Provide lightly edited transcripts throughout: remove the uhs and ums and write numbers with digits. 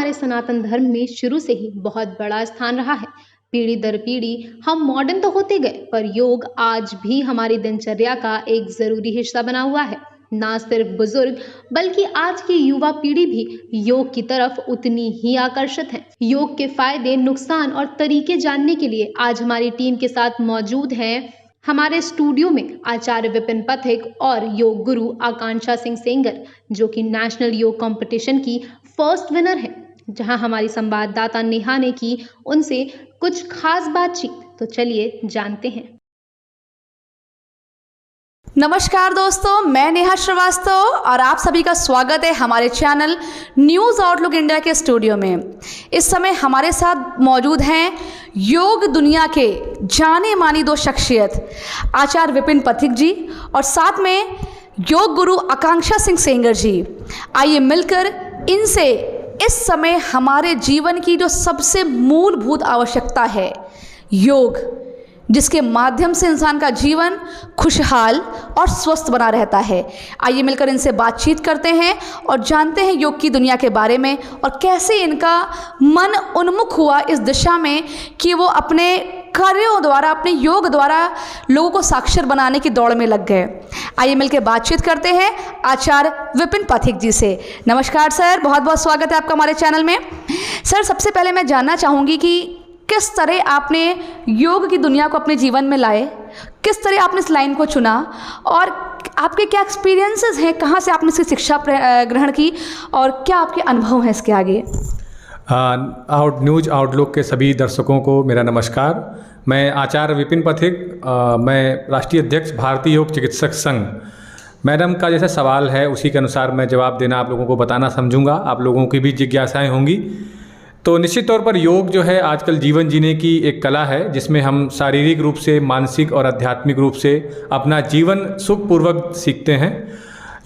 हमारे सनातन धर्म में शुरू से ही बहुत बड़ा स्थान रहा है। पीढ़ी दर पीढ़ी हम मॉडर्न तो होते गए, पर योग आज भी हमारी दिनचर्या का एक जरूरी हिस्सा बना हुआ है। ना सिर्फ बुजुर्ग बल्कि आज की युवा पीढ़ी भी योग की तरफ उतनी ही आकर्षित है। योग के फायदे, नुकसान और तरीके जानने के लिए आज हमारी टीम के साथ मौजूद हैं हमारे स्टूडियो में आचार्य विपिन पथिक और योग गुरु आकांक्षा सिंह सेंगर, जो कि नेशनल योग कंपटीशन की फर्स्ट विनर है। जहां हमारी संवाददाता नेहा ने की उनसे कुछ खास बातचीत, तो चलिए जानते हैं। नमस्कार दोस्तों, मैं नेहा श्रीवास्तव और आप सभी का स्वागत है हमारे चैनल न्यूज़ आउटलुक इंडिया के स्टूडियो में। इस समय हमारे साथ मौजूद हैं योग दुनिया के जाने मानी दो शख्सियत, आचार्य विपिन पथिक जी और साथ में योग गुरु आकांक्षा सिंह सेंगर जी। आइए मिलकर इनसे इस समय हमारे जीवन की जो सबसे मूलभूत आवश्यकता है, योग, जिसके माध्यम से इंसान का जीवन खुशहाल और स्वस्थ बना रहता है, आइए मिलकर इनसे बातचीत करते हैं और जानते हैं योग की दुनिया के बारे में और कैसे इनका मन उन्मुख हुआ इस दिशा में कि वो अपने कार्यों द्वारा, अपने योग द्वारा लोगों को साक्षर बनाने की दौड़ में लग गए। आइए मिलकर बातचीत करते हैं आचार्य विपिन पथिक जी से। नमस्कार सर, बहुत बहुत स्वागत है आपका हमारे चैनल में। सर, सबसे पहले मैं जानना चाहूँगी कि किस तरह आपने योग की दुनिया को अपने जीवन में लाए, किस तरह आपने इस लाइन को चुना और आपके क्या एक्सपीरियंसेस हैं, कहाँ से आपने इसकी शिक्षा ग्रहण की और क्या आपके अनुभव हैं इसके आगे। न्यूज़ आउटलुक के सभी दर्शकों को मेरा नमस्कार। मैं आचार्य विपिन पथिक, मैं राष्ट्रीय अध्यक्ष भारतीय योग चिकित्सक संघ। मैडम का जैसा सवाल है उसी के अनुसार मैं जवाब देना आप लोगों को बताना समझूंगा। आप लोगों की भी जिज्ञासाएं होंगी। तो निश्चित तौर पर योग जो है आजकल जीवन जीने की एक कला है, जिसमें हम शारीरिक रूप से, मानसिक और आध्यात्मिक रूप से अपना जीवन सुखपूर्वक सीखते हैं।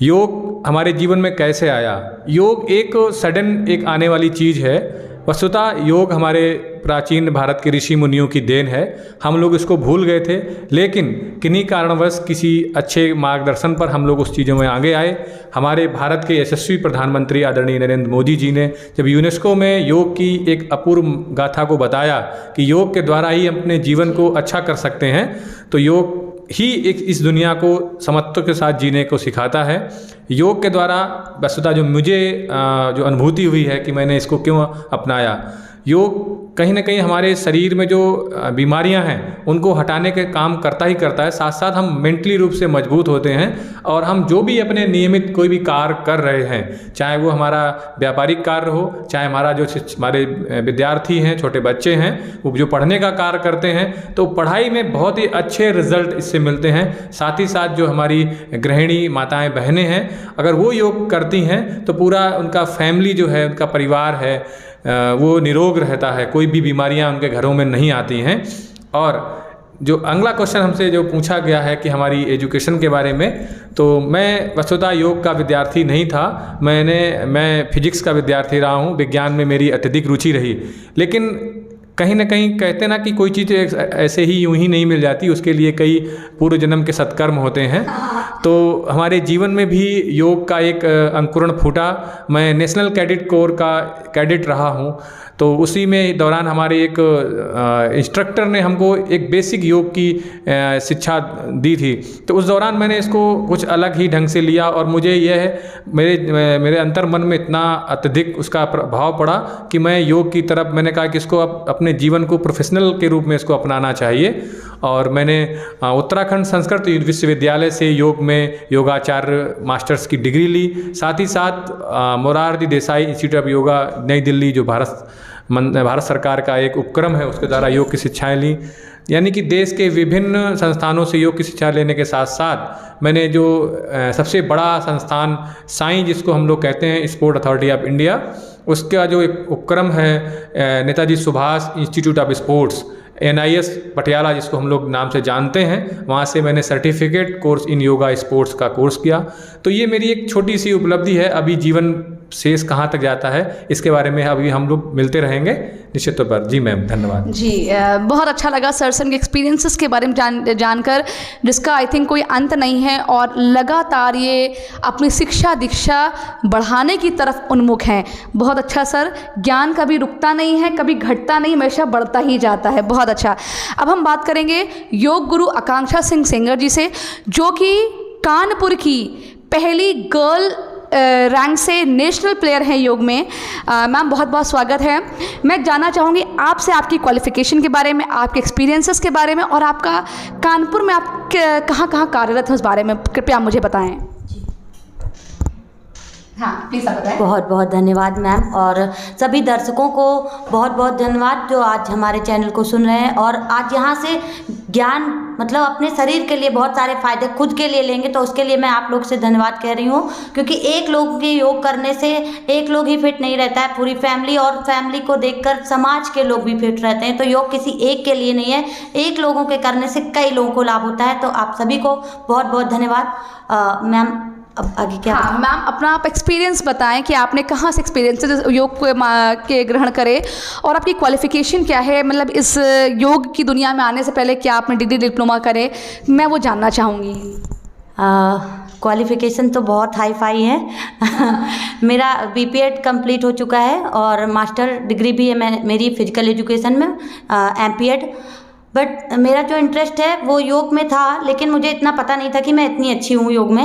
योग हमारे जीवन में कैसे आया? योग एक सडन एक आने वाली चीज़ है। वस्तुतः योग हमारे प्राचीन भारत के ऋषि मुनियों की देन है। हम लोग इसको भूल गए थे, लेकिन किन्हीं कारणवश किसी अच्छे मार्गदर्शन पर हम लोग उस चीज़ों में आगे आए। हमारे भारत के यशस्वी प्रधानमंत्री आदरणीय नरेंद्र मोदी जी ने जब यूनेस्को में योग की एक अपूर्व गाथा को बताया कि योग के द्वारा ही अपने जीवन को अच्छा कर सकते हैं, तो योग ही एक इस दुनिया को समत्व के साथ जीने को सिखाता है। योग के द्वारा वस्तुतः जो मुझे जो अनुभूति हुई है कि मैंने इसको क्यों अपनाया, योग कहीं ना कहीं हमारे शरीर में जो बीमारियां हैं उनको हटाने के काम करता ही करता है। साथ साथ हम मेंटली रूप से मजबूत होते हैं और हम जो भी अपने नियमित कोई भी कार्य कर रहे हैं, चाहे वो हमारा व्यापारिक कार्य हो, चाहे हमारा जो हमारे विद्यार्थी हैं, छोटे बच्चे हैं, वो जो पढ़ने का कार्य करते हैं, तो पढ़ाई में बहुत ही अच्छे रिजल्ट इससे मिलते हैं। साथ ही साथ जो हमारी गृहिणी माताएँ बहनें हैं, अगर वो योग करती हैं तो पूरा उनका फैमिली जो है, उनका परिवार है, वो निरोग रहता है, कोई भी बीमारियां उनके घरों में नहीं आती हैं। और जो अगला क्वेश्चन हमसे जो पूछा गया है कि हमारी एजुकेशन के बारे में, तो मैं वस्तुतः योग का विद्यार्थी नहीं था। मैं फिजिक्स का विद्यार्थी रहा हूँ। विज्ञान में मेरी अत्यधिक रुचि रही, लेकिन कहीं ना कहीं कहते ना कि कोई चीज़ ऐसे ही यूं ही नहीं मिल जाती, उसके लिए कई पूर्व जन्म के सत्कर्म होते हैं। तो हमारे जीवन में भी योग का एक अंकुरण फूटा। मैं नेशनल कैडेट कोर का कैडेट रहा हूँ, तो उसी में दौरान हमारे एक इंस्ट्रक्टर ने हमको एक बेसिक योग की शिक्षा दी थी। तो उस दौरान मैंने इसको कुछ अलग ही ढंग से लिया और मुझे यह है मेरे अंतर मन में इतना अत्यधिक उसका प्रभाव पड़ा कि मैं योग की तरफ मैंने कहा कि इसको अपने जीवन को प्रोफेशनल के रूप में इसको अपनाना चाहिए। और मैंने उत्तराखंड संस्कृत विश्वविद्यालय से योग में योगाचार्य मास्टर्स की डिग्री ली। साथ ही साथ मोरारजी देसाई इंस्टीट्यूट ऑफ योगा नई दिल्ली, जो भारत सरकार का एक उपक्रम है, उसके द्वारा योग की शिक्षाएं ली। यानी कि देश के विभिन्न संस्थानों से योग की शिक्षा लेने के साथ साथ मैंने जो सबसे बड़ा संस्थान साई, जिसको हम लोग कहते हैं स्पोर्ट अथॉरिटी ऑफ इंडिया, उसका जो एक उपक्रम है Netaji Subhash institute of sports, NIS Patiala जिसको हम लोग नाम से जानते हैं, वहाँ से मैंने certificate course in yoga sports का कोर्स किया। तो ये मेरी एक छोटी सी उपलब्धि है। अभी जीवन शेष कहाँ तक जाता है, इसके बारे में अभी हम लोग मिलते रहेंगे निश्चित तौर पर। जी मैम, धन्यवाद। जी बहुत अच्छा लगा सर के एक्सपीरियंसेस के बारे में जानकर, जिसका आई थिंक कोई अंत नहीं है, और लगातार ये अपनी शिक्षा दीक्षा बढ़ाने की तरफ उन्मुख हैं। बहुत अच्छा सर, ज्ञान कभी रुकता नहीं है, कभी घटता नहीं, हमेशा बढ़ता ही जाता है। बहुत अच्छा। अब हम बात करेंगे योग गुरु आकांक्षा सिंह सेंगर जी से, जो कि कानपुर की पहली गर्ल रैंक से नेशनल प्लेयर हैं योग में। मैम बहुत बहुत स्वागत है। मैं जानना चाहूँगी आपसे आपकी क्वालिफ़िकेशन के बारे में, आपके एक्सपीरियंसेस के बारे में, और आपका कानपुर में आप कहाँ कहाँ कार्यरत हैं उस बारे में कृपया मुझे बताएं। हाँ प्लीज़ आप बताएं। बहुत बहुत धन्यवाद मैम, और सभी दर्शकों को बहुत बहुत धन्यवाद जो आज हमारे चैनल को सुन रहे हैं, और आज यहाँ से ज्ञान मतलब अपने शरीर के लिए बहुत सारे फ़ायदे खुद के लिए लेंगे, तो उसके लिए मैं आप लोग से धन्यवाद कह रही हूँ। क्योंकि एक लोग के योग करने से एक लोग ही फिट नहीं रहता है, पूरी फैमिली, और फैमिली को देखकर समाज के लोग भी फिट रहते हैं। तो योग किसी एक के लिए नहीं है, एक लोगों के करने से कई लोगों को लाभ होता है। तो आप सभी को बहुत बहुत धन्यवाद। मैम अब आगे क्या? हाँ मैम, अपना आप एक्सपीरियंस बताएं कि आपने कहाँ से एक्सपीरियंस योग के ग्रहण करे, और आपकी क्वालिफ़िकेशन क्या है, मतलब इस योग की दुनिया में आने से पहले क्या आपने डिग्री डिप्लोमा करे, मैं वो जानना चाहूँगी। क्वालिफ़िकेशन तो बहुत हाई फाई है मेरा BPEd कंप्लीट हो चुका है, और मास्टर डिग्री भी है मेरी फिजिकल एजुकेशन में, MPEd। बट मेरा जो इंटरेस्ट है वो योग में था, लेकिन मुझे इतना पता नहीं था कि मैं इतनी अच्छी हूँ योग में।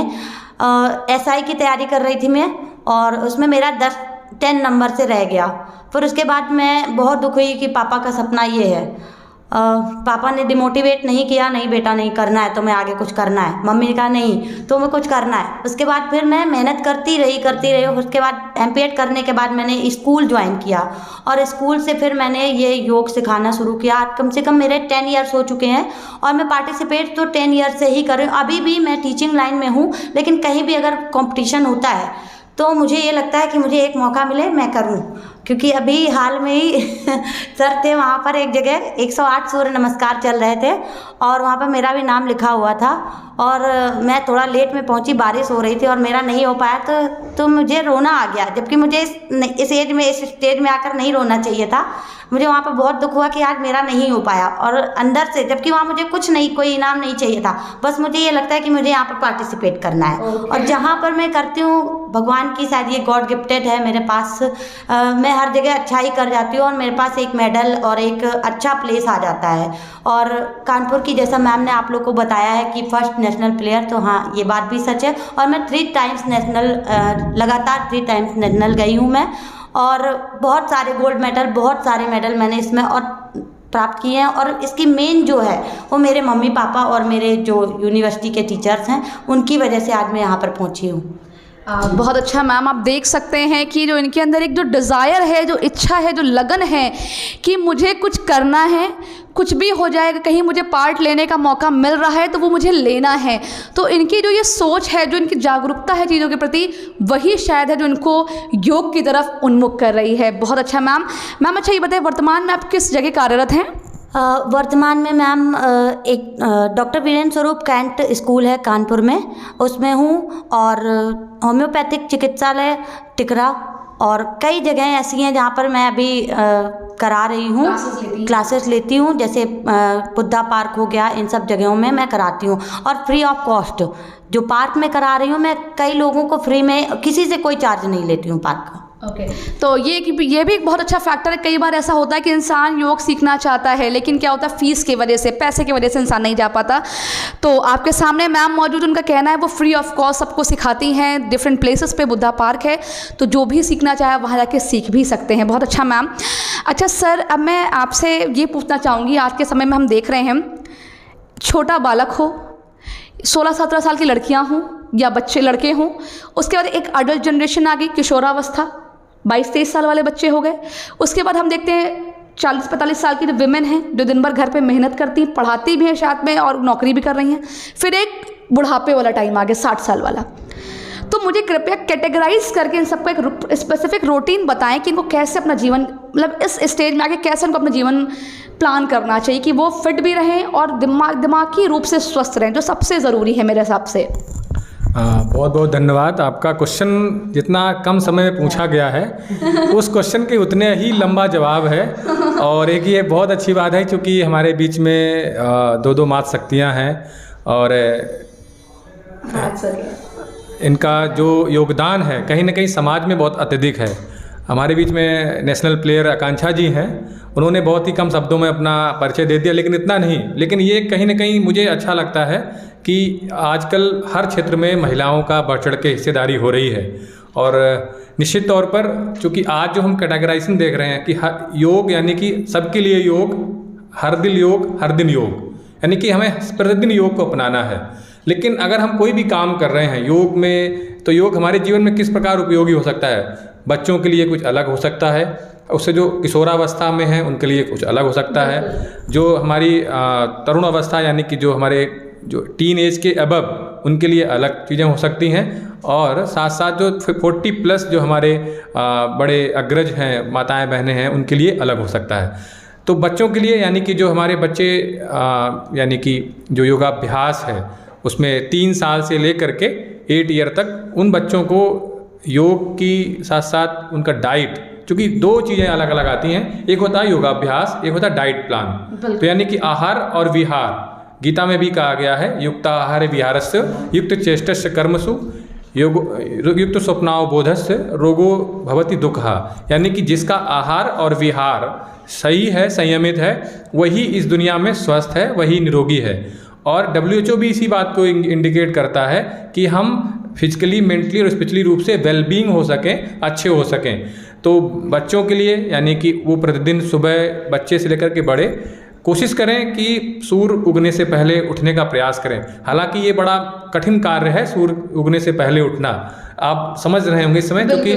SI की तैयारी कर रही थी मैं, और उसमें मेरा 10 नंबर से रह गया। फिर उसके बाद मैं बहुत दुख हुई कि पापा का सपना ये है। पापा ने डिमोटिवेट नहीं किया, नहीं बेटा नहीं करना है तो मैं आगे कुछ करना है। मम्मी ने कहा नहीं तो मैं कुछ करना है। उसके बाद फिर मैं मेहनत करती रही। उसके बाद MPEd करने के बाद मैंने स्कूल ज्वाइन किया, और स्कूल से फिर मैंने ये योग सिखाना शुरू किया। आज कम से कम मेरे 10 ईयर्स हो चुके हैं, और मैं पार्टिसिपेट तो 10 ईयर्स से ही कर रही हूँ। अभी भी मैं टीचिंग लाइन में हूँ, लेकिन कहीं भी अगर कॉम्पिटिशन होता है तो मुझे ये लगता है कि मुझे एक मौका मिले मैं करूं। क्योंकि अभी हाल में ही सर थे वहाँ पर एक जगह 108 सूर्य नमस्कार चल रहे थे, और वहाँ पर मेरा भी नाम लिखा हुआ था, और मैं थोड़ा लेट में पहुँची, बारिश हो रही थी और मेरा नहीं हो पाया, तो मुझे रोना आ गया। जबकि मुझे इस एज में, इस स्टेज में आकर नहीं रोना चाहिए था। मुझे वहाँ पर बहुत दुख हुआ कि आज मेरा नहीं हो पाया, और अंदर से, जबकि वहाँ मुझे कुछ नहीं, कोई इनाम नहीं चाहिए था, बस मुझे ये लगता है कि मुझे यहाँ पर पार्टिसिपेट करना है। और जहाँ पर मैं करती हूँ, भगवान की शायद ये गॉड गिफ्टेड है मेरे पास। मैं हर जगह अच्छा ही कर जाती हूँ, और मेरे पास एक मेडल और एक अच्छा प्लेस आ जाता है। और कानपुर की, जैसा मैम ने आप लोग को बताया है कि फर्स्ट नेशनल प्लेयर, तो हाँ ये बात भी सच है। और मैं 3 टाइम्स नेशनल, लगातार 3 टाइम्स नेशनल गई हूँ मैं, और बहुत सारे गोल्ड मेडल, बहुत सारे मेडल मैंने इसमें और प्राप्त किए हैं। और इसकी मेन जो है वो मेरे मम्मी पापा और मेरे जो यूनिवर्सिटी के टीचर्स हैं, उनकी वजह से आज मैं यहाँ पर पहुँची हूँ। बहुत अच्छा मैम, आप देख सकते हैं कि जो इनके अंदर एक जो डिज़ायर है, जो इच्छा है, जो लगन है कि मुझे कुछ करना है, कुछ भी हो जाएगा, कहीं मुझे पार्ट लेने का मौका मिल रहा है तो वो मुझे लेना है। तो इनकी जो ये सोच है, जो इनकी जागरूकता है चीज़ों के प्रति, वही शायद है जो इनको योग की तरफ उन्मुख कर रही है। बहुत अच्छा मैम। अच्छा ये बताइए, वर्तमान में आप किस जगह कार्यरत हैं? वर्तमान में मैम एक डॉक्टर वीरेंद्र स्वरूप कैंट स्कूल है कानपुर में, उसमें हूँ, और होम्योपैथिक चिकित्सालय टिकरा, और कई जगहें ऐसी हैं जहाँ पर मैं अभी करा रही हूँ, क्लासेस लेती हूँ। जैसे बुद्धा पार्क हो गया, इन सब जगहों में मैं कराती हूँ, और फ्री ऑफ कॉस्ट। जो पार्क में करा रही हूँ मैं, कई लोगों को फ्री में, किसी से कोई चार्ज नहीं लेती हूँ पार्क का। ओके तो ये भी एक बहुत अच्छा फैक्टर है। कई बार ऐसा होता है कि इंसान योग सीखना चाहता है, लेकिन क्या होता है, फीस की वजह से, पैसे की वजह से इंसान नहीं जा पाता। तो आपके सामने मैम मौजूद, उनका कहना है वो फ्री ऑफ कॉस्ट सबको सिखाती हैं। डिफरेंट प्लेसेस पे बुद्धा पार्क है, तो जो भी सीखना चाहे वहाँ जाके सीख भी सकते हैं। बहुत अच्छा मैम। अच्छा सर, अब मैं आपसे ये पूछना चाहूँगी, आज के समय में हम देख रहे हैं छोटा बालक हो, 16-17 साल की लड़कियाँ हों या बच्चे लड़के हों, उसके बाद एक अडल्ट जनरेशन आ गई, किशोरावस्था, 22-23 साल वाले बच्चे हो गए। उसके बाद हम देखते हैं 40-45 साल की जो विमेन हैं, जो दिन भर घर पे मेहनत करती हैं, पढ़ाती भी हैं साथ में और नौकरी भी कर रही हैं। फिर एक बुढ़ापे वाला टाइम आ गया, 60 साल वाला। तो मुझे कृपया कैटेगराइज करके इन सबका एक स्पेसिफिक रूटीन बताएं कि इनको कैसे अपना जीवन, मतलब इस स्टेज में आके कैसे उनको अपना जीवन प्लान करना चाहिए कि वो फिट भी रहें और दिमागी रूप से स्वस्थ रहें, जो सबसे ज़रूरी है मेरे हिसाब से। बहुत बहुत धन्यवाद। आपका क्वेश्चन जितना कम समय में पूछा गया है उस क्वेश्चन के उतने ही लंबा जवाब है। और एक ये बहुत अच्छी बात है क्योंकि हमारे बीच में दो मात शक्तियाँ हैं और इनका जो योगदान है कहीं ना कहीं समाज में बहुत अत्यधिक है। हमारे बीच में नेशनल प्लेयर आकांक्षा जी हैं, उन्होंने बहुत ही कम शब्दों में अपना परिचय दे दिया, लेकिन इतना नहीं। लेकिन ये कहीं ना कहीं मुझे अच्छा लगता है कि आजकल हर क्षेत्र में महिलाओं का बढ़ चढ़ के हिस्सेदारी हो रही है। और निश्चित तौर पर चूँकि आज जो हम कैटेगराइजेशन देख रहे हैं कि योग यानी कि सबके लिए योग, हर दिल योग, हर दिन योग, यानी कि हमें प्रतिदिन योग को अपनाना है। लेकिन अगर हम कोई भी काम कर रहे हैं योग में, तो योग हमारे जीवन में किस प्रकार उपयोगी हो सकता है। बच्चों के लिए कुछ अलग हो सकता है, उससे जो किशोरावस्था में हैं उनके लिए कुछ अलग हो सकता है, जो हमारी तरुण अवस्था यानी कि जो हमारे जो टीन एज के अबव उनके लिए अलग चीज़ें हो सकती हैं, और साथ साथ जो 40+ जो हमारे बड़े अग्रज हैं, माताएं बहनें हैं, उनके लिए अलग हो सकता है। तो बच्चों के लिए यानी कि जो हमारे बच्चे यानी कि जो योगाभ्यास है उसमें 3 साल से लेकर के 8 ईयर तक उन बच्चों को योग की साथ साथ उनका डाइट, चूँकि 2 चीज़ें अलग अलग आती हैं, एक होता है योगाभ्यास, एक होता है डाइट प्लान। तो यानी कि आहार और विहार, गीता में भी कहा गया है युक्त आहार विहारस्य युक्त चेष्टस्य कर्मसु युक्त स्वप्नाव बोधस्य रोगो भवति दुःखः। यानी कि जिसका आहार और विहार सही है, संयमित है, वही इस दुनिया में स्वस्थ है, वही निरोगी है। और WHO भी इसी बात को इंडिकेट करता है कि हम फिजिकली, मेंटली और स्पिरिचुअली रूप से वेलबींग हो सकें, अच्छे हो सकें। तो बच्चों के लिए यानी कि वो प्रतिदिन सुबह, बच्चे से लेकर के बड़े, कोशिश करें कि सूर्य उगने से पहले उठने का प्रयास करें। हालांकि ये बड़ा कठिन कार्य है सूर्य उगने से पहले उठना, आप समझ रहे होंगे इस समय, क्योंकि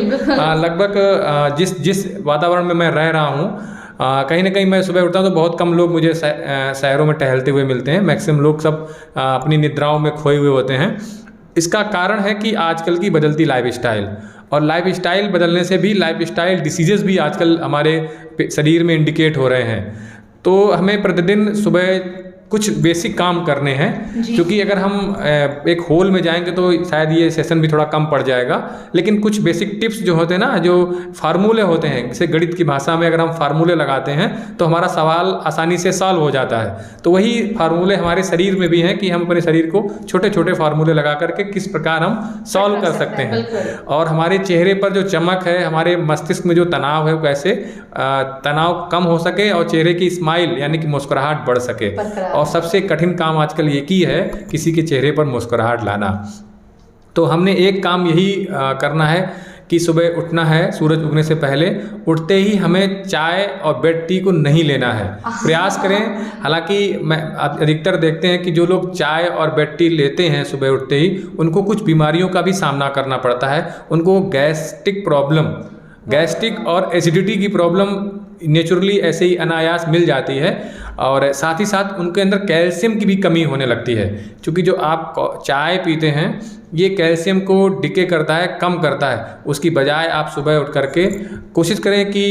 लगभग जिस वातावरण में मैं रह रहा हूँ, कहीं ना कहीं मैं सुबह उठता हूँ तो बहुत कम लोग मुझे शहरों में टहलते हुए मिलते हैं। मैक्सिमम लोग सब अपनी निद्राओं में खोए हुए होते हैं। इसका कारण है कि आजकल की बदलती लाइफस्टाइल, और लाइफस्टाइल बदलने से भी लाइफस्टाइल डिसीजेस भी आजकल हमारे शरीर में इंडिकेट हो रहे हैं। तो हमें प्रतिदिन सुबह कुछ बेसिक काम करने हैं, क्योंकि अगर हम एक होल में जाएंगे तो शायद ये सेशन भी थोड़ा कम पड़ जाएगा। लेकिन कुछ बेसिक टिप्स जो होते हैं ना, जो फार्मूले होते हैं, जैसे गणित की भाषा में अगर हम फार्मूले लगाते हैं तो हमारा सवाल आसानी से सॉल्व हो जाता है। तो वही फार्मूले हमारे शरीर में भी हैं कि हम अपने शरीर को छोटे छोटे फार्मूले लगा करके किस प्रकार हम सॉल्व कर सकते हैं। और हमारे चेहरे पर जो चमक है, हमारे मस्तिष्क में जो तनाव है, वो कैसे तनाव कम हो सके और चेहरे की स्माइल यानी कि मुस्कुराहट बढ़ सके। और सबसे कठिन काम आजकल ये की है किसी के चेहरे पर मुस्कुराहट लाना। तो हमने एक काम यही करना है कि सुबह उठना है, सूरज उगने से पहले उठते ही हमें चाय और बेड टी को नहीं लेना है। प्रयास करें, हालांकि मैं अधिकतर देखते हैं कि जो लोग चाय और बेड टी लेते हैं सुबह उठते ही, उनको कुछ बीमारियों का भी सामना करना पड़ता है। उनको गैस्ट्रिक और एसिडिटी की प्रॉब्लम नेचुरली ऐसे ही अनायास मिल जाती है, और साथ ही साथ उनके अंदर कैल्शियम की भी कमी होने लगती है। क्योंकि जो आप चाय पीते हैं ये कैल्शियम को डिके करता है, कम करता है। उसकी बजाय आप सुबह उठ करके कोशिश करें कि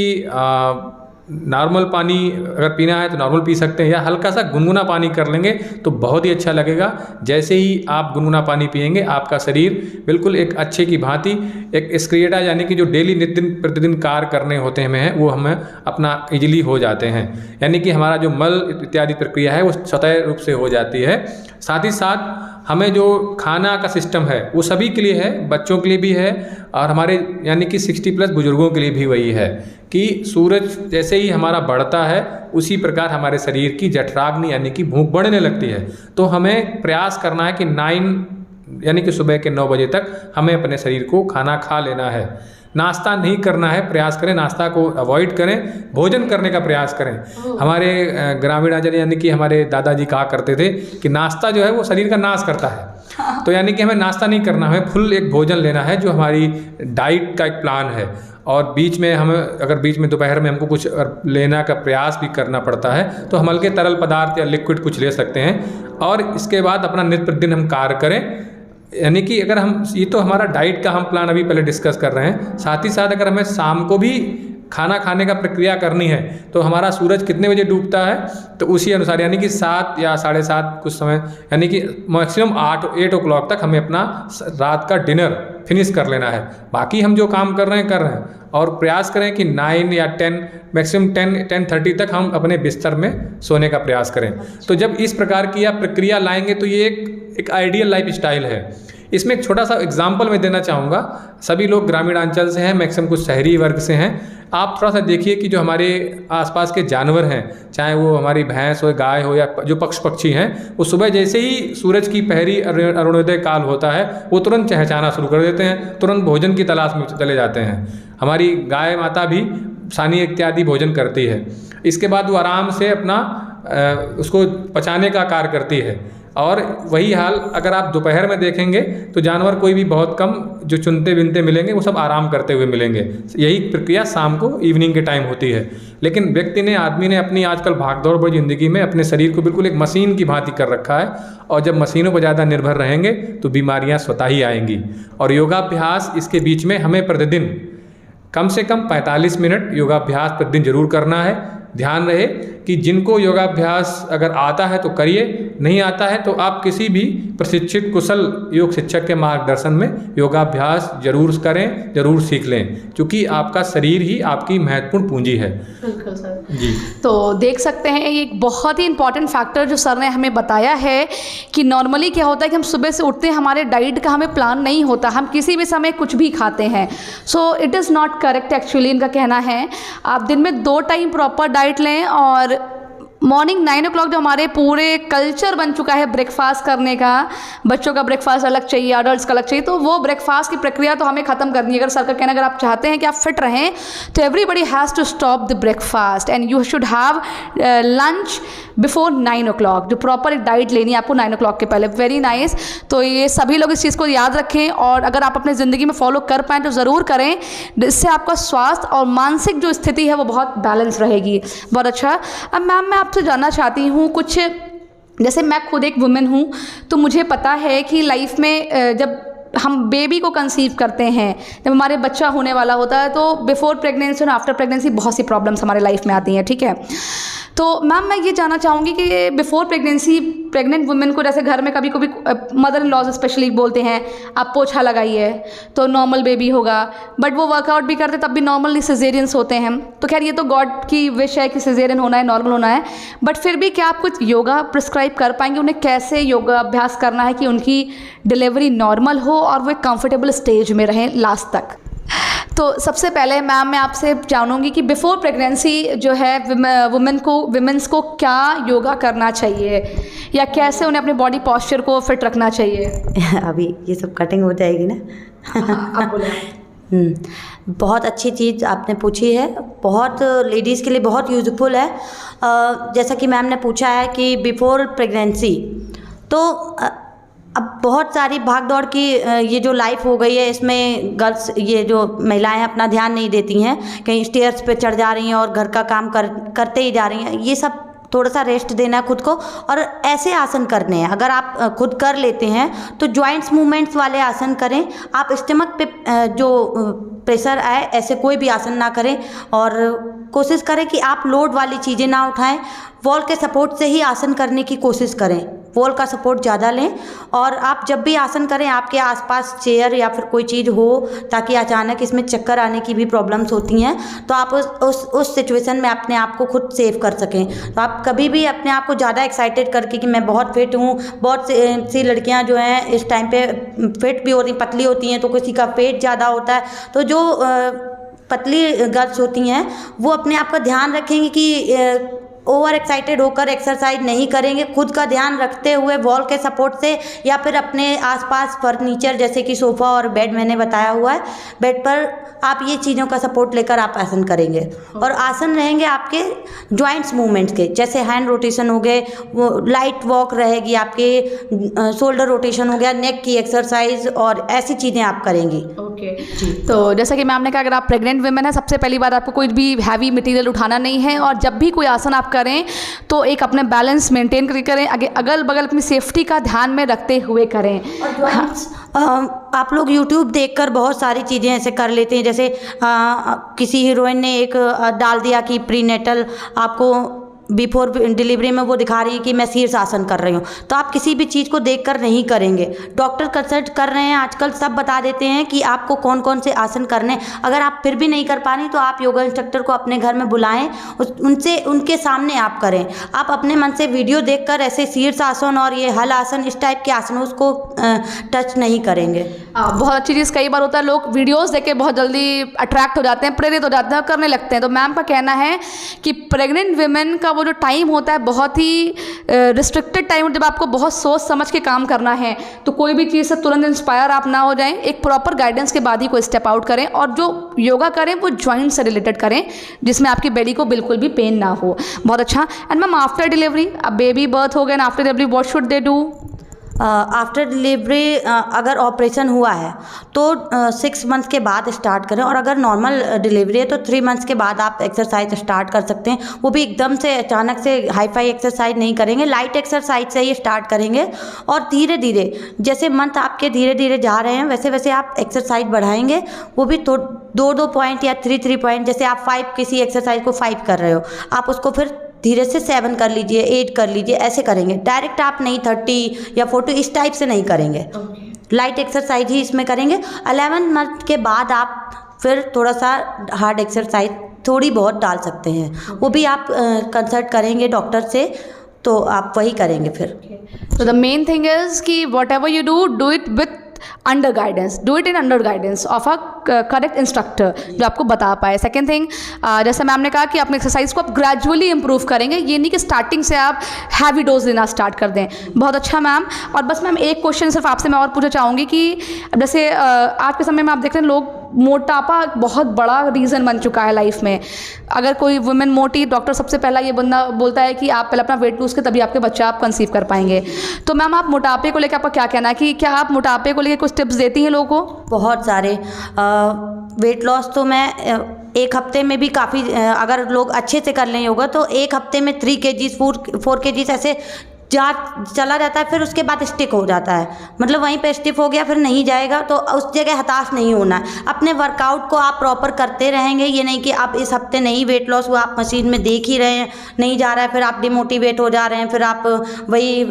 नॉर्मल पानी अगर पीना है तो नॉर्मल पी सकते हैं, या हल्का सा गुनगुना पानी कर लेंगे तो बहुत ही अच्छा लगेगा। जैसे ही आप गुनगुना पानी पिएंगे आपका शरीर बिल्कुल एक अच्छे की भांति एक एक्सक्रिएटा यानी कि जो डेली नित्य प्रतिदिन कार्य करने होते हैं हमें, वो हमें अपना इजीली हो जाते हैं। यानी कि हमारा जो मल इत्यादि प्रक्रिया है वो स्वतः रूप से हो जाती है। साथ ही साथ हमें जो खाना का सिस्टम है वो सभी के लिए है, बच्चों के लिए भी है, और हमारे यानी कि 60+ बुजुर्गों के लिए भी वही है कि सूरज जैसे ही हमारा बढ़ता है उसी प्रकार हमारे शरीर की जठराग्नि यानी कि भूख बढ़ने लगती है। तो हमें प्रयास करना है कि 9 यानी कि सुबह के 9 बजे तक हमें अपने शरीर को खाना खा लेना है। नाश्ता नहीं करना है, प्रयास करें नाश्ता को अवॉइड करें, भोजन करने का प्रयास करें। हमारे ग्रामीण आचार्य यानी कि हमारे दादाजी कहा करते थे कि नाश्ता जो है वो शरीर का नाश करता है। तो यानी कि हमें नाश्ता नहीं करना है, फुल एक भोजन लेना है जो हमारी डाइट का एक प्लान है। और बीच में हमें अगर बीच में दोपहर में हमको कुछ लेना का प्रयास भी करना पड़ता है तो हम हल्के तरल पदार्थ या लिक्विड कुछ ले सकते हैं। और इसके बाद अपना नित्य प्रतिदिन हम कार्य करें। यानी कि अगर हम, ये तो हमारा डाइट का हम प्लान अभी पहले डिस्कस कर रहे हैं, साथ ही साथ अगर हमें शाम को भी खाना खाने का प्रक्रिया करनी है तो हमारा सूरज कितने बजे डूबता है, तो उसी अनुसार यानी कि 7 या 7:30 कुछ समय, यानी कि मैक्सिमम 8 o'clock तक हमें अपना रात का डिनर फिनिश कर लेना है। बाकी हम जो काम कर रहे हैं और प्रयास करें कि 9 या 10 मैक्सिमम 10:30 तक हम अपने बिस्तर में सोने का प्रयास करें। तो जब इस प्रकार की आप प्रक्रिया लाएंगे तो ये एक आइडियल लाइफ स्टाइल है। इसमें एक छोटा सा एग्जाम्पल मैं देना चाहूँगा। सभी लोग ग्रामीण अंचल से हैं, मैक्सिमम कुछ शहरी वर्ग से हैं। आप थोड़ा सा देखिए कि जो हमारे आसपास के जानवर हैं, चाहे वो हमारी भैंस हो, गाय हो या जो पक्षी हैं, वो सुबह जैसे ही सूरज की पहरी अरुणोदय काल होता है वो तुरंत चहचहाना शुरू कर देते हैं, तुरंत भोजन की तलाश में चले जाते हैं। हमारी गाय माता भी सानी इत्यादि भोजन करती है। इसके बाद वो आराम से अपना उसको पचाने का कार्य करती है। और वही हाल अगर आप दोपहर में देखेंगे तो जानवर कोई भी बहुत कम जो चुनते बिनते मिलेंगे, वो सब आराम करते हुए मिलेंगे। यही प्रक्रिया शाम को इवनिंग के टाइम होती है। लेकिन आदमी ने अपनी आजकल भागदौड़ भरी ज़िंदगी में अपने शरीर को बिल्कुल एक मशीन की भांति कर रखा है, और जब मशीनों पर ज़्यादा निर्भर रहेंगे तो बीमारियाँ स्वतः ही आएंगी। और योगाभ्यास इसके बीच में हमें प्रतिदिन कम से कम 45 मिनट योगाभ्यास प्रतिदिन जरूर करना है। ध्यान रहे कि जिनको योगाभ्यास अगर आता है तो करिए, नहीं आता है तो आप किसी भी प्रशिक्षित कुशल योग शिक्षक के मार्गदर्शन में योगाभ्यास जरूर करें, जरूर सीख लें, क्योंकि आपका शरीर ही आपकी महत्वपूर्ण पूंजी है। बिल्कुल सर जी। तो देख सकते हैं ये एक बहुत ही इंपॉर्टेंट फैक्टर जो सर ने हमें बताया है कि नॉर्मली क्या होता है कि हम सुबह से उठते हैं, हमारे डाइट का हमें प्लान नहीं होता, हम किसी भी समय कुछ भी खाते हैं। So it is not correct actually, इनका कहना है आप दिन में 2 टाइम प्रॉपर डाइट लें। और मॉर्निंग 9 o'clock जो हमारे पूरे कल्चर बन चुका है ब्रेकफास्ट करने का, बच्चों का ब्रेकफास्ट अलग चाहिए, अडल्ट्स का अलग चाहिए, तो वो ब्रेकफास्ट की प्रक्रिया तो हमें ख़त्म करनी है। अगर सर का कहना अगर आप चाहते हैं कि आप फिट रहें तो everybody has to stop the breakfast and you should have lunch before 9 o'clock। जो प्रॉपर एक डाइट लेनी है आपको 9 o'clock के पहले। Very nice. तो ये सभी लोग इस चीज़ को याद रखें, और अगर आप अपनी ज़िंदगी में फॉलो कर पाएँ तो ज़रूर करें। इससे आपका स्वास्थ्य और मानसिक जो स्थिति है वो बहुत बैलेंस रहेगी। बहुत अच्छा। अब मैम मैं आपसे जानना चाहती हूँ कुछ, जैसे मैं खुद एक वुमेन हूँ तो मुझे पता है कि लाइफ में जब हम बेबी को कंसीव करते हैं, जब हमारे बच्चा होने वाला होता है, तो बिफोर प्रेगनेंसी और आफ्टर प्रेगनेंसी बहुत सी प्रॉब्लम्स हमारे लाइफ में आती हैं, ठीक है। तो मैम मैं ये जानना चाहूँगी कि बिफोर प्रेगनेंसी प्रेग्नेंट वुमेन को जैसे घर में कभी कभी मदर इन लॉज स्पेशली बोलते हैं आप पोछा लगाइए तो नॉर्मल बेबी होगा, बट वो वर्कआउट भी करते तब भी नॉर्मली सिजेरियंस होते हैं। तो खैर ये तो गॉड की विश है कि सिजेरियन होना है, नॉर्मल होना है, बट फिर भी क्या आप कुछ योगा प्रिस्क्राइब कर पाएंगे उन्हें कैसे योगा अभ्यास करना है कि उनकी डिलीवरी नॉर्मल हो और वो एक कंफर्टेबल स्टेज में रहें लास्ट तक? तो सबसे पहले मैम मैं आपसे जानूंगी कि बिफोर प्रेगनेंसी जो है वुमेन्स को क्या योगा करना चाहिए या कैसे उन्हें अपने बॉडी पॉस्चर को फिट रखना चाहिए? अभी ये सब कटिंग हो जाएगी ना। आप बोले। बहुत अच्छी चीज़ आपने पूछी है, बहुत लेडीज़ के लिए बहुत यूज़फुल है। जैसा कि मैम ने पूछा है कि बिफोर प्रेगनेंसी, तो अब बहुत सारी भाग दौड़ की ये जो लाइफ हो गई है, इसमें गर्ल्स ये जो महिलाएं अपना ध्यान नहीं देती हैं, कहीं स्टेयर्स पे चढ़ जा रही हैं और घर का काम करते ही जा रही हैं। ये सब थोड़ा सा रेस्ट देना है खुद को, और ऐसे आसन करने हैं। अगर आप खुद कर लेते हैं तो जॉइंट्स मूवमेंट्स वाले आसन करें। आप स्टमक पे जो प्रेशर आए ऐसे कोई भी आसन ना करें, और कोशिश करें कि आप लोड वाली चीज़ें ना उठाएं। वॉल के सपोर्ट से ही आसन करने की कोशिश करें, वॉल का सपोर्ट ज़्यादा लें। और आप जब भी आसन करें आपके आसपास चेयर या फिर कोई चीज़ हो, ताकि अचानक इसमें चक्कर आने की भी प्रॉब्लम्स होती हैं, तो आप उस सिचुएशन में अपने आप को खुद सेव कर सकें। तो आप कभी भी अपने आप को ज़्यादा एक्साइटेड करके कि मैं बहुत फिट हूँ, बहुत सी लड़कियाँ जो हैं इस टाइम पे फिट भी होती, पतली होती हैं, तो किसी का पेट ज़्यादा होता है, तो जो पतली गर्ल्स होती हैं वो अपने आप का ध्यान रखेंगी कि ओवर एक्साइटेड होकर एक्सरसाइज नहीं करेंगे। खुद का ध्यान रखते हुए वॉल के सपोर्ट से या फिर अपने आसपास फर्नीचर जैसे कि सोफ़ा और बेड मैंने बताया हुआ है, बेड पर आप ये चीज़ों का सपोर्ट लेकर आप आसन करेंगे। और आसन रहेंगे आपके जॉइंट्स मूवमेंट्स के, जैसे हैंड रोटेशन हो गए, वो लाइट वॉक रहेगी आपके, शोल्डर रोटेशन हो गया, नेक की एक्सरसाइज, और ऐसी चीज़ें आप करेंगी। ओके जी। तो जैसा कि मैम ने कहा अगर आप प्रेग्नेंट वुमेन है, सबसे पहली बात आपको कोई भी हैवी मटेरियल उठाना नहीं है, और जब भी कोई आसन आप करें तो एक अपने बैलेंस मेंटेन करके करें, अगल बगल अपनी सेफ्टी का ध्यान में रखते हुए करें। और आप लोग YouTube देखकर बहुत सारी चीज़ें ऐसे कर लेते हैं, जैसे किसी हीरोइन ने एक डाल दिया कि प्रीनेटल आपको बिफोर डिलीवरी में वो दिखा रही है कि मैं शीर्षासन कर रही हूँ, तो आप किसी भी चीज़ को देखकर नहीं करेंगे। डॉक्टर कंसल्ट कर रहे हैं आजकल, सब बता देते हैं कि आपको कौन कौन से आसन करने। अगर आप फिर भी नहीं कर पा रही तो आप योगा इंस्ट्रक्टर को अपने घर में बुलाएं, उनसे उनके सामने आप करें। आप अपने मन से वीडियो देखकर ऐसे शीर्षासन और ये हल आसन इस टाइप के आसनों उसको टच नहीं करेंगे। बहुत अच्छी चीज़, कई बार होता है लोग वीडियोस देख के बहुत जल्दी अट्रैक्ट हो जाते हैं, प्रेरित हो जाते हैं और करने लगते हैं। तो मैम का कहना है कि प्रेग्नेंट वुमेन का वो जो टाइम होता है बहुत ही रिस्ट्रिक्टेड टाइम, जब आपको बहुत सोच समझ के काम करना है, तो कोई भी चीज़ से तुरंत इंस्पायर आप ना हो जाएं, एक प्रॉपर गाइडेंस के बाद ही कोई स्टेप आउट करें, और जो योगा करें वो जॉइंट से रिलेटेड करें जिसमें आपकी बेडी को बिल्कुल भी पेन ना हो। बहुत अच्छा। एंड मैम आफ्टर डिलीवरी, अब बेबी बर्थ हो गया, after delivery what should they do? After delivery अगर ऑपरेशन हुआ है तो 6 मंथ के बाद स्टार्ट करें, और अगर नॉर्मल डिलीवरी है तो 3 मंथ्स के बाद आप एक्सरसाइज स्टार्ट कर सकते हैं। वो भी एकदम से अचानक से हाई फाई एक्सरसाइज नहीं करेंगे, लाइट एक्सरसाइज से ही स्टार्ट करेंगे, और धीरे धीरे जैसे मंथ आपके धीरे धीरे जा रहे हैं वैसे वैसे आप एक्सरसाइज बढ़ाएंगे। वो भी तो 2 पॉइंट या 3 पॉइंट, जैसे आप 5 किसी एक्सरसाइज को 5 कर रहे हो, आप उसको फिर धीरे से 7 कर लीजिए, 8 कर लीजिए, ऐसे करेंगे। डायरेक्ट आप नहीं 30 या 40 इस टाइप से नहीं करेंगे। लाइट एक्सरसाइज ही इसमें करेंगे। 11 मंथ के बाद आप फिर थोड़ा सा हार्ड एक्सरसाइज थोड़ी बहुत डाल सकते हैं, वो भी आप कंसल्ट करेंगे डॉक्टर से, तो आप वही करेंगे फिर। तो द मेन थिंग इज कि what ever you do it with under guidance, do it in under guidance of a correct instructor जो आपको बता पाए। सेकेंड थिंग, जैसे मैम ने कहा कि अपने एक्सरसाइज को आप ग्रेजुअली इंप्रूव करेंगे, ये नहीं कि स्टार्टिंग से आप हैवी डोज देना स्टार्ट कर दें। बहुत अच्छा मैम। और बस मैम एक क्वेश्चन सिर्फ आपसे मैं और पूछना चाहूँगी कि जैसे आज के समय में आप देख रहे हैं लोग, मोटापा बहुत बड़ा रीज़न बन चुका है लाइफ में। अगर कोई वुमेन मोटी, डॉक्टर सबसे पहला ये बंदा बोलता है कि आप पहले अपना वेट लूज़ करें तभी आपके बच्चा आप कंसीव कर पाएंगे। तो मैम आप मोटापे को लेकर आपका क्या कहना है, कि क्या आप मोटापे को लेकर कुछ टिप्स देती हैं लोगों को? बहुत सारे वेट लॉस तो मैं 1 हफ्ते में भी काफ़ी, अगर लोग अच्छे से कर लें योगा तो 1 हफ्ते में 3 kgs 4 kgs ऐसे चला जाता है, फिर उसके बाद स्टिक हो जाता है। मतलब वहीं पे स्टिक हो गया, फिर नहीं जाएगा, तो उस जगह हताश नहीं होना है। अपने वर्कआउट को आप प्रॉपर करते रहेंगे, ये नहीं कि आप इस हफ्ते नहीं वेट लॉस हुआ, आप मशीन में देख ही रहे हैं नहीं जा रहा है, फिर आप डिमोटिवेट हो जा रहे हैं, फिर आप वही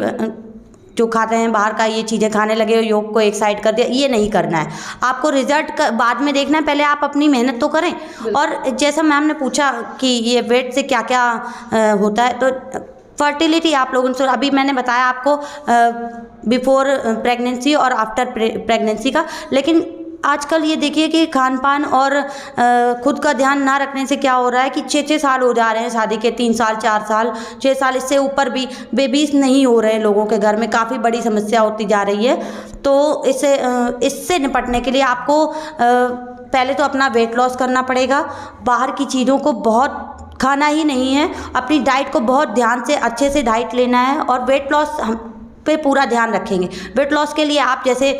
जो खाते हैं बाहर का ये चीज़ें खाने लगे, योग को एक साइड कर दिया। ये नहीं करना है, आपको रिजल्ट बाद में देखना है, पहले आप अपनी मेहनत तो करें। और जैसा मैम ने पूछा कि ये वेट से क्या क्या होता है, तो फर्टिलिटी आप लोगों से अभी मैंने बताया आपको बिफोर प्रेगनेंसी और आफ्टर प्रेगनेंसी का। लेकिन आजकल ये देखिए कि खान पान और खुद का ध्यान ना रखने से क्या हो रहा है कि 6-6 साल हो जा रहे हैं शादी के, 3 साल 4 साल 6 साल, इससे ऊपर भी बेबीज नहीं हो रहे हैं लोगों के घर में। काफ़ी बड़ी समस्या होती जा रही है। तो इससे निपटने के लिए आपको पहले तो अपना वेट लॉस करना पड़ेगा। बाहर की चीज़ों को बहुत खाना ही नहीं है, अपनी डाइट को बहुत ध्यान से अच्छे से डाइट लेना है, और वेट लॉस पे पूरा ध्यान रखेंगे। वेट लॉस के लिए आप जैसे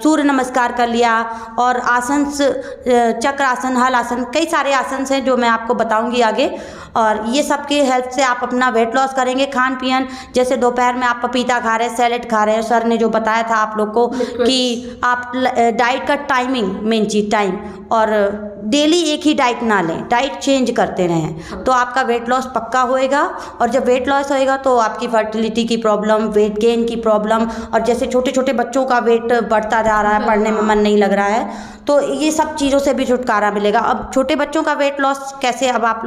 सूर्य नमस्कार कर लिया, और आसन, चक्र आसन, हल आसन, कई सारे आसन हैं जो मैं आपको बताऊंगी आगे, और ये सब की हेल्प से आप अपना वेट लॉस करेंगे। खान पियन, जैसे दोपहर में आप पपीता खा रहे हैं, सैलेड खा रहे हैं, सर ने जो बताया था आप लोग को कि आप डाइट का टाइमिंग, मेन चीज़ टाइम, और डेली एक ही डाइट ना लें, डाइट चेंज करते रहें, तो आपका वेट लॉस पक्का होएगा। और जब वेट लॉस होएगा तो आपकी फर्टिलिटी की प्रॉब्लम, वेट गेन की प्रॉब्लम, और जैसे छोटे छोटे बच्चों का वेट बढ़ता जा रहा है, पढ़ने में मन नहीं लग रहा है, तो ये सब चीज़ों से भी छुटकारा मिलेगा। अब छोटे बच्चों का वेट लॉस कैसे, अब आप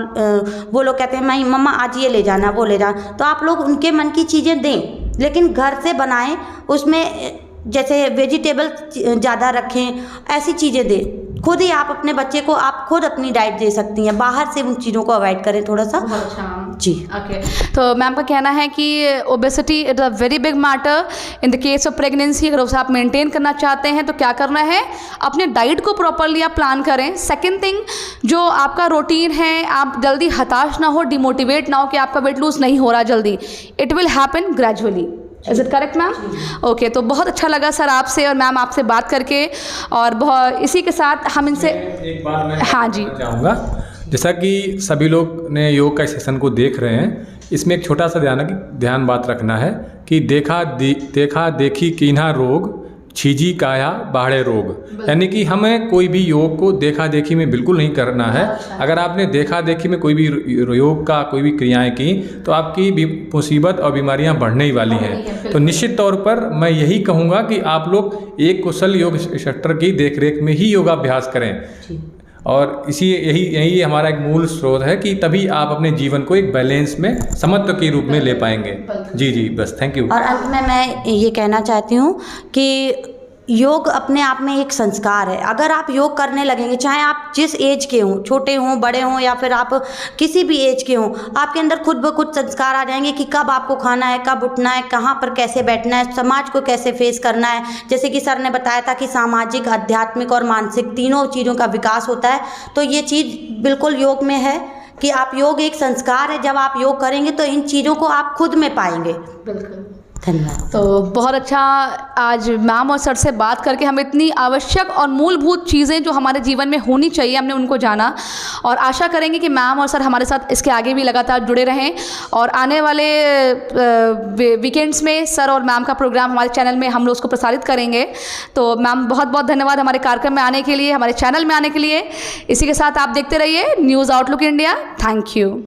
वो लोग कहते हैं मैं मम्मा आज ये ले जाना वो ले जाना, तो आप लोग उनके मन की चीज़ें दें, लेकिन घर से बनाएं, उसमें जैसे वेजिटेबल ज़्यादा रखें, ऐसी चीज़ें दें। खुद ही आप अपने बच्चे को, आप खुद अपनी डाइट दे सकती हैं, बाहर से उन चीज़ों को अवॉइड करें थोड़ा सा। जी ओके। तो मैम का कहना है कि obesity it a very big matter in the case of pregnancy. अगर उसे आप मेंटेन करना चाहते हैं तो क्या करना है, अपने डाइट को प्रॉपरली आप प्लान करें। सेकेंड थिंग, जो आपका रूटीन है, आप जल्दी हताश ना हो, डिमोटिवेट ना हो कि आपका वेट लूज नहीं हो रहा जल्दी, it will happen gradually. Is it correct ma'am? Okay. तो बहुत अच्छा लगा सर आपसे और मैम आपसे बात करके, और बहुत इसी के साथ हम इनसे एक बार मैं हाँ जी चाहूँगा, जैसा कि सभी लोग ने योग का सेशन को देख रहे हैं, इसमें एक छोटा सा ध्यान बात रखना है कि देखा देखी कीन्हा रोग छीजी काया बाढ़े रोग, यानी कि हमें कोई भी योग को देखा देखी में बिल्कुल नहीं करना है। अगर आपने देखा देखी में कोई भी योग का कोई भी क्रियाएं की तो आपकी मुसीबत और बीमारियां बढ़ने ही वाली हैं। तो निश्चित तौर पर मैं यही कहूँगा कि आप लोग एक कुशल योग इंस्ट्रक्टर की देखरेख में ही योगाभ्यास करें, और यही हमारा एक मूल स्रोत है कि तभी आप अपने जीवन को एक बैलेंस में समत्व के रूप में ले पाएंगे। जी बस, थैंक यू। और अंत में मैं ये कहना चाहती हूँ कि योग अपने आप में एक संस्कार है। अगर आप योग करने लगेंगे, चाहे आप जिस एज के हों, छोटे हों, बड़े हों, या फिर आप किसी भी एज के हों, आपके अंदर खुद ब खुद संस्कार आ जाएंगे कि कब आपको खाना है, कब उठना है, कहाँ पर कैसे बैठना है, समाज को कैसे फेस करना है। जैसे कि सर ने बताया था कि सामाजिक, आध्यात्मिक और मानसिक तीनों चीज़ों का विकास होता है। तो ये चीज़ बिल्कुल योग में है कि आप योग एक संस्कार है। जब आप योग करेंगे तो इन चीज़ों को आप खुद में पाएंगे। बिल्कुल, धन्यवाद। तो बहुत अच्छा, आज मैम और सर से बात करके हम इतनी आवश्यक और मूलभूत चीज़ें जो हमारे जीवन में होनी चाहिए हमने उनको जाना, और आशा करेंगे कि मैम और सर हमारे साथ इसके आगे भी लगातार जुड़े रहें। और आने वाले वीकेंड्स में सर और मैम का प्रोग्राम हमारे चैनल में हम लोग उसको प्रसारित करेंगे। तो मैम बहुत बहुत धन्यवाद हमारे कार्यक्रम में आने के लिए, हमारे चैनल में आने के लिए। इसी के साथ आप देखते रहिए news outlook India. Thank you.